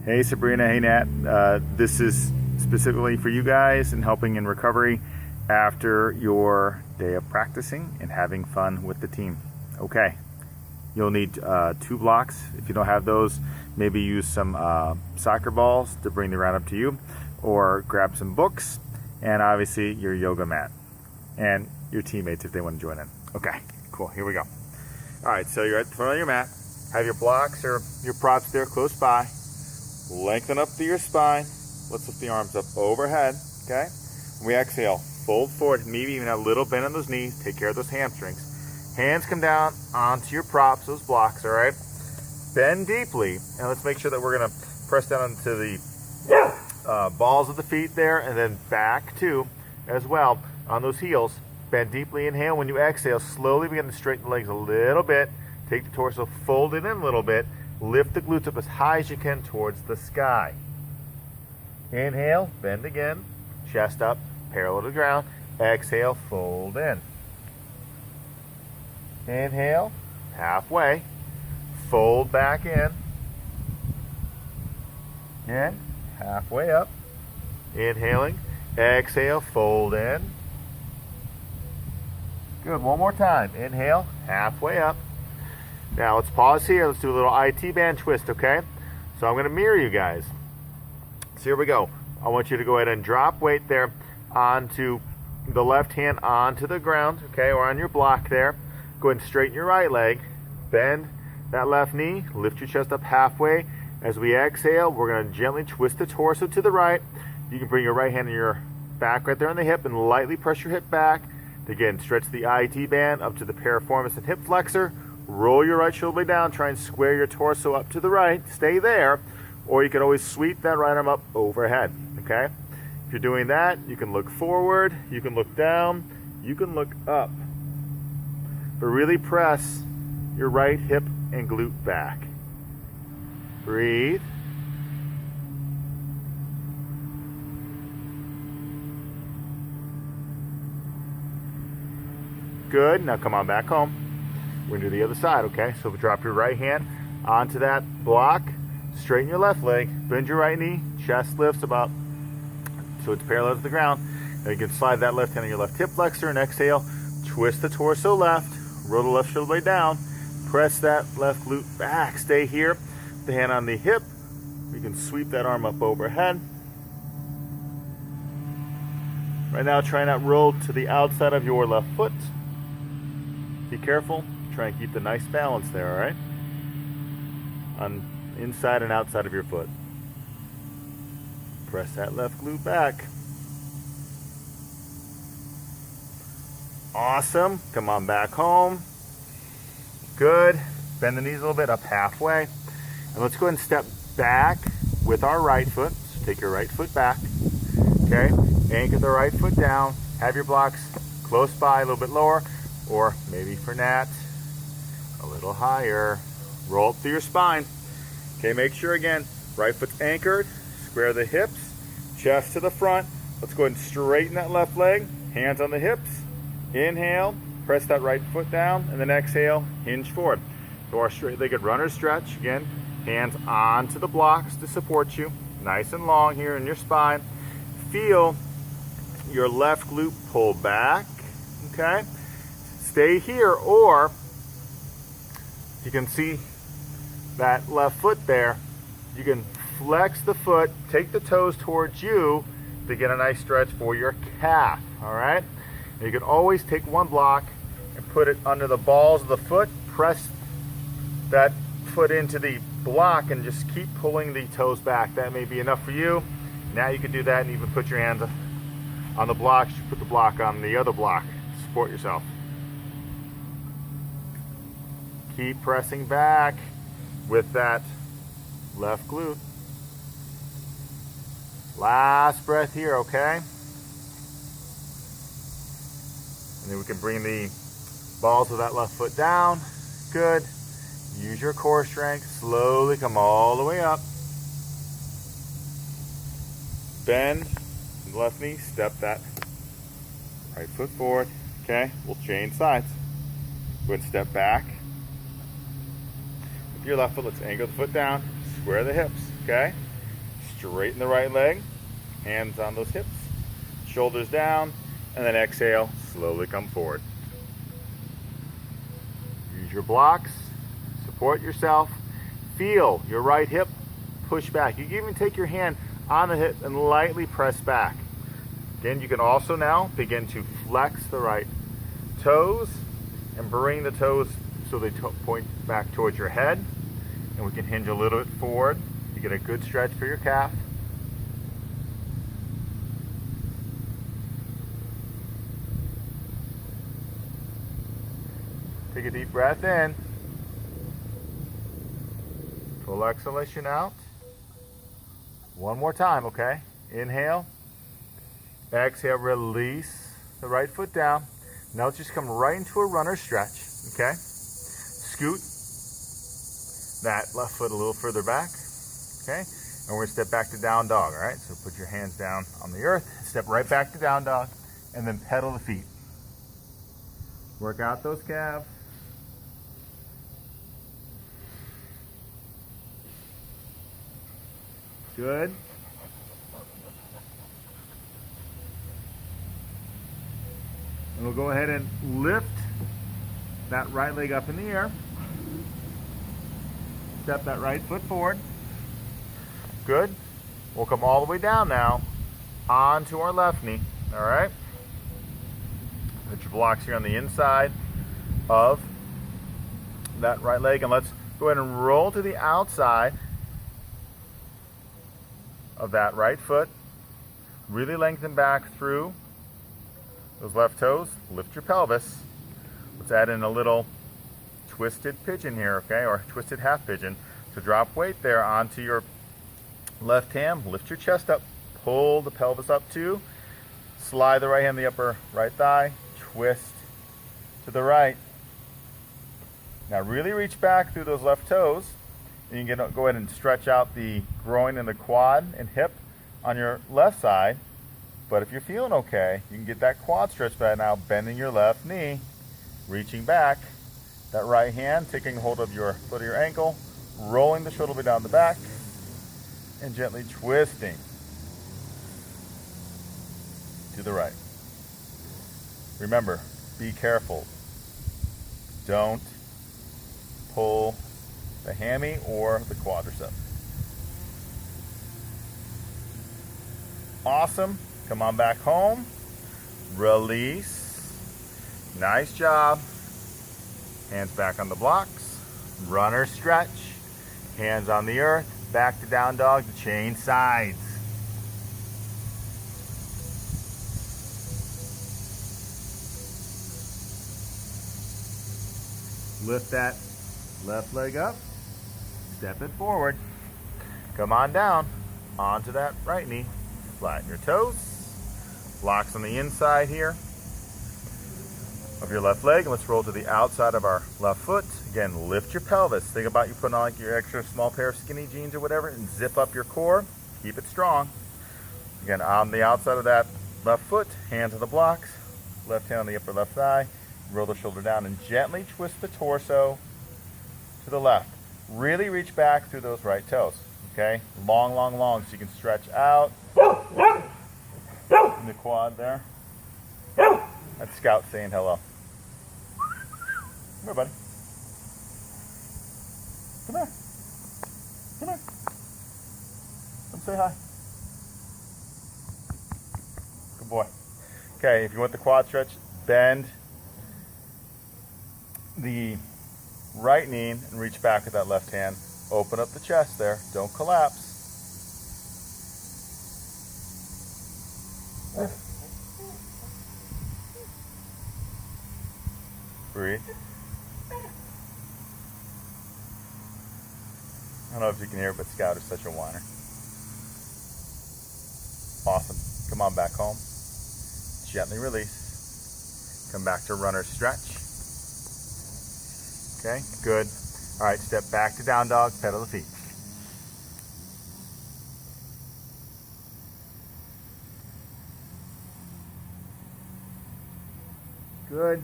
Hey Sabrina, hey Nat. This is specifically for you guys and helping in recovery after your day of practicing and having fun with the team. Okay, you'll need 2 blocks. If you don't have those, maybe use some soccer balls to bring the round up to you, or grab some books, and obviously your yoga mat and your teammates if they want to join in. Okay, cool, here we go. All right, so you're at the front of your mat. Have your blocks or your props there close by. Lengthen up through your spine. Let's lift the arms up overhead, okay? When we exhale, fold forward, maybe even a little bend in those knees. Take care of those hamstrings. Hands come down onto your props, those blocks, all right? Bend deeply, and let's make sure that we're gonna press down into the balls of the feet there, and then back too, as well, on those heels. Bend deeply, inhale. When you exhale, slowly begin to straighten the legs a little bit. Take the torso, fold it in a little bit. Lift the glutes up as high as you can towards the sky. Inhale, bend again, chest up, parallel to the ground. Exhale, fold in. Inhale, halfway, fold back in. And halfway up. Inhaling, exhale, fold in. Good, one more time. Inhale, halfway up. Now let's pause here. Let's do a little IT band twist, okay? So I'm going to mirror you guys. So here we go. I want you to go ahead and drop weight there onto the left hand onto the ground, okay, or on your block there. Go ahead and straighten your right leg. Bend that left knee. Lift your chest up halfway. As we exhale, we're going to gently twist the torso to the right. You can bring your right hand to your back right there on the hip and lightly press your hip back. Again, stretch the IT band up to the piriformis and hip flexor. Roll your right shoulder blade down. Try and square your torso up to the right. Stay there. Or you can always sweep that right arm up overhead. Okay? If you're doing that, you can look forward. You can look down. You can look up. But really press your right hip and glute back. Breathe. Good. Now come on back home. We're going to do the other side, okay? So drop your right hand onto that block, straighten your left leg, bend your right knee, chest lifts about so it's parallel to the ground. Now you can slide that left hand on your left hip flexor and exhale. Twist the torso left, roll the left shoulder blade down, press that left glute back. Stay here, the hand on the hip. You can sweep that arm up overhead. Right now, try not roll to the outside of your left foot. Be careful. Try and keep the nice balance there, all right? On inside and outside of your foot. Press that left glute back. Awesome. Come on back home. Good. Bend the knees a little bit, up halfway. And let's go ahead and step back with our right foot. So take your right foot back. Okay? Anchor the right foot down. Have your blocks close by, a little bit lower. Or maybe for Nat, a little higher. Roll up through your spine. Okay, make sure again, right foot's anchored, square the hips, chest to the front. Let's go ahead and straighten that left leg, hands on the hips. Inhale, press that right foot down, and then exhale, hinge forward. Do our straight-legged runner stretch. Again, hands onto the blocks to support you. Nice and long here in your spine. Feel your left glute pull back, okay? Stay here, or you can see that left foot there. You can flex the foot, take the toes towards you to get a nice stretch for your calf, all right? And you can always take one block and put it under the balls of the foot, press that foot into the block and just keep pulling the toes back. That may be enough for you. Now you can do that and even put your hands on the blocks. You put the block on the other block to support yourself. Keep pressing back with that left glute. Last breath here, okay? And then we can bring the balls of that left foot down. Good. Use your core strength. Slowly come all the way up. Bend the left knee. Step that right foot forward. Okay? We'll change sides. Go ahead and step back. With your left foot, let's angle the foot down. Square the hips. Okay? Straighten the right leg. Hands on those hips. Shoulders down. And then exhale, slowly come forward. Use your blocks. Support yourself. Feel your right hip push back. You can even take your hand on the hip and lightly press back. Again, you can also now begin to flex the right toes and bring the toes so they point back towards your head. And we can hinge a little bit forward to get a good stretch for your calf. Take a deep breath in. Full exhalation out. One more time, okay? Inhale. Exhale, release the right foot down. Now let's just come right into a runner stretch, okay? Scoot that left foot a little further back, okay? And we're gonna step back to down dog, all right? So put your hands down on the earth, step right back to down dog, and then pedal the feet. Work out those calves. Good. And we'll go ahead and lift that right leg up in the air. Step that right foot forward. Good. We'll come all the way down now onto our left knee. All right. Put your blocks here on the inside of that right leg, and let's go ahead and roll to the outside of that right foot. Really lengthen back through those left toes. Lift your pelvis. Let's add in a little twisted pigeon here, okay, or twisted half pigeon. So drop weight there onto your left hand. Lift your chest up. Pull the pelvis up too. Slide the right hand to the upper right thigh. Twist to the right. Now really reach back through those left toes. And you can go ahead and stretch out the groin and the quad and hip on your left side. But if you're feeling okay, you can get that quad stretch by now, bending your left knee, reaching back, that right hand taking hold of your foot of your ankle, rolling the shoulder blade down the back, and gently twisting to the right. Remember, be careful. Don't pull the hammy or the quadricep. Awesome. Come on back home. Release. Nice job. Hands back on the blocks. Runner stretch. Hands on the earth. Back to down dog to change sides. Lift that left leg up. Step it forward. Come on down onto that right knee. Flatten your toes. Blocks on the inside here of your left leg. And let's roll to the outside of our left foot. Again, lift your pelvis. Think about you putting on like your extra small pair of skinny jeans or whatever and zip up your core. Keep it strong. Again, on the outside of that left foot, hands on the blocks. Left hand on the upper left thigh. Roll the shoulder down and gently twist the torso to the left. Really reach back through those right toes, okay? Long, long, long, so you can stretch out in the quad there. That's Scout saying hello. Come here, buddy. Come here. Come here. Come say hi. Good boy. Okay, if you want the quad stretch, bend the right knee and reach back with that left hand. Open up the chest there. Don't collapse. Breathe. I don't know if you can hear it, but Scout is such a whiner. Awesome. Come on back home. Gently release. Come back to runner stretch. Okay, good. All right, step back to down dog, pedal the feet. Good.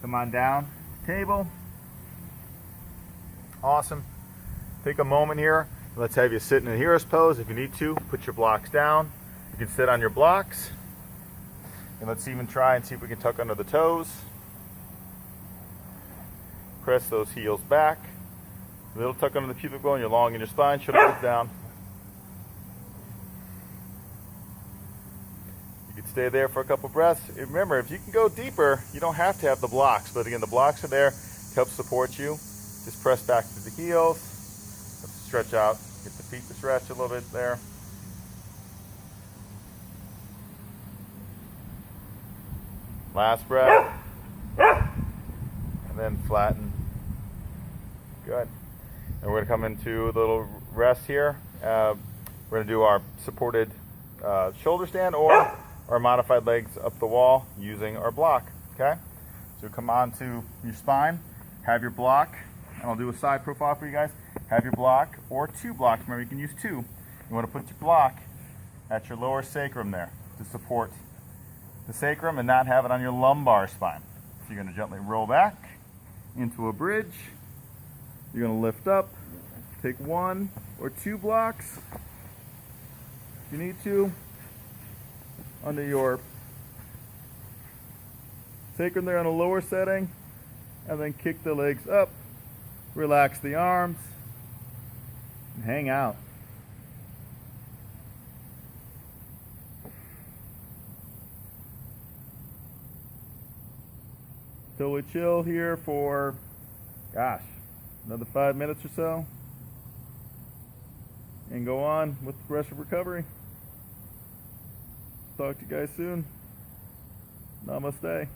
Come on down, table. Awesome. Take a moment here Let's have you sit in a hero's pose. If you need to, put your blocks down. You can sit on your blocks. And let's even try and see if we can tuck under the toes. Press those heels back. A little tuck under the pubic bone. You're long in your spine. Shoulder blades down. You can stay there for a couple breaths. Remember, if you can go deeper, you don't have to have the blocks. But again, the blocks are there to help support you. Just press back to the heels. Let's stretch out. Get the feet to stretch a little bit there. Last breath. And then flatten. Good. And we're going to come into a little rest here. We're going to do our supported shoulder stand or our modified legs up the wall using our block. Okay? So come onto your spine. Have your block. And I'll do a side profile for you guys. Have your block or two blocks. Remember, you can use two. You want to put your block at your lower sacrum there to support the sacrum and not have it on your lumbar spine. So you're going to gently roll back into a bridge. You're going to lift up. Take one or two blocks if you need to under your sacrum there on a lower setting, and then kick the legs up. Relax the arms and hang out. So we chill here for, gosh, another 5 minutes or so, and go on with the rest of recovery. Talk to you guys soon. Namaste.